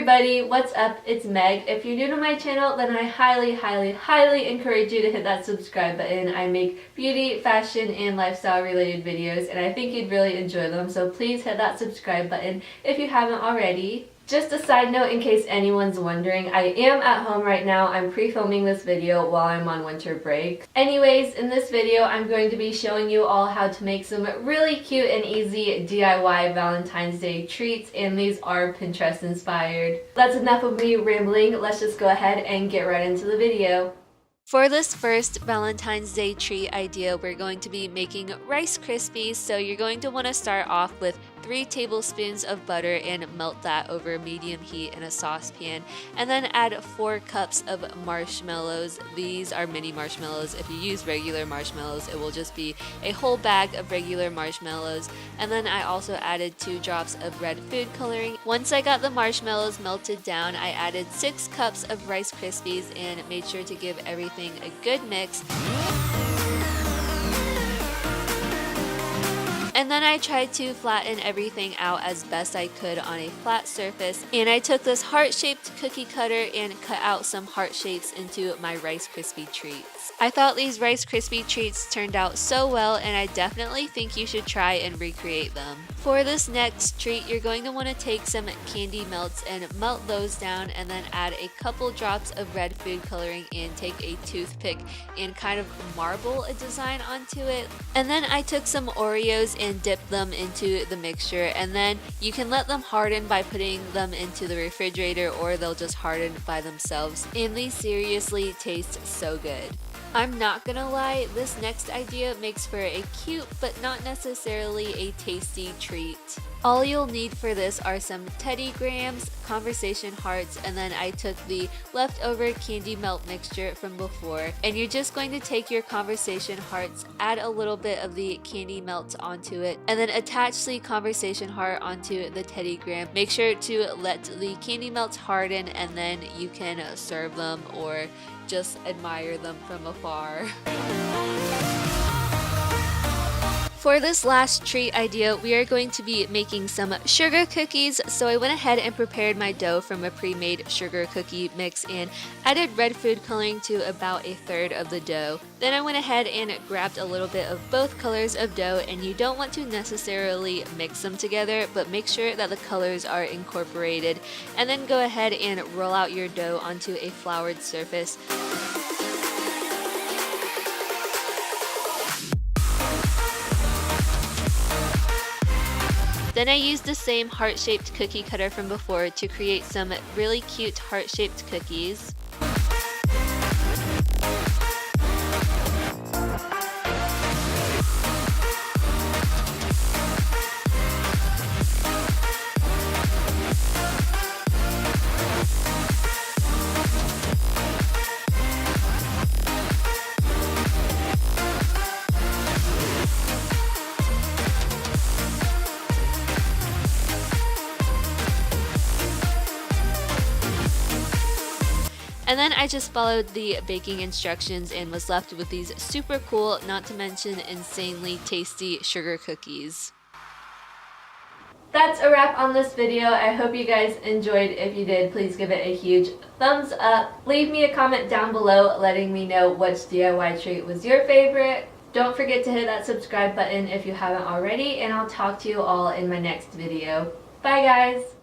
everybody, what's up? It's Meg. If you're new to my channel, then I highly encourage you to hit that subscribe button. I make beauty, fashion, and lifestyle related videos, and I think you'd really enjoy them, so please hit that subscribe button if you haven't already. Just a side note in case anyone's wondering, I am at home right now. I'm pre-filming this video while I'm on winter break. Anyways, in this video I'm going to be showing you all how to make some really cute and easy DIY Valentine's Day treats, and these are Pinterest inspired. That's enough of me rambling. Let's just go ahead and get right into the video. For this first Valentine's Day treat idea, we're going to be making Rice Krispies. So you're going to want to start off with 3 tablespoons of butter and melt that over medium heat in a saucepan, and then add 4 cups of marshmallows. These are mini marshmallows. If you use regular marshmallows, it will just be a whole bag of regular marshmallows. And then I also added 2 drops of red food coloring. Once I got the marshmallows melted down, I added 6 cups of Rice Krispies and made sure to give everything a good mix. And then I tried to flatten everything out as best I could on a flat surface, and I took this heart-shaped cookie cutter and cut out some heart shapes into my Rice Krispie treats. I thought these Rice Krispie treats turned out so well, and I definitely think you should try and recreate them. For this next treat, you're going to want to take some candy melts and melt those down, and then add a couple drops of red food coloring and take a toothpick and kind of marble a design onto it. And then I took some Oreos and dipped them into the mixture, and then you can let them harden by putting them into the refrigerator, or they'll just harden by themselves, and these seriously taste so good. I'm not gonna lie, this next idea makes for a cute but not necessarily a tasty treat. All you'll need for this are some Teddy Grahams, conversation hearts, and then I took the leftover candy melt mixture from before, and you're just going to take your conversation hearts, add a little bit of the candy melt onto it, and then attach the conversation heart onto the Teddy Graham. Make sure to let the candy melts harden, and then you can serve them or just admire them from afar. For this last treat idea, we are going to be making some sugar cookies. So I went ahead and prepared my dough from a pre-made sugar cookie mix and added red food coloring to about 1/3 of the dough. Then I went ahead and grabbed a little bit of both colors of dough, and you don't want to necessarily mix them together, but make sure that the colors are incorporated. And then go ahead and roll out your dough onto a floured surface. Then I used the same heart-shaped cookie cutter from before to create some really cute heart-shaped cookies. And then I just followed the baking instructions and was left with these super cool, not to mention insanely tasty sugar cookies. That's a wrap on this video. I hope you guys enjoyed. If you did, please give it a huge thumbs up. Leave me a comment down below letting me know which DIY treat was your favorite. Don't forget to hit that subscribe button if you haven't already, and I'll talk to you all in my next video. Bye guys!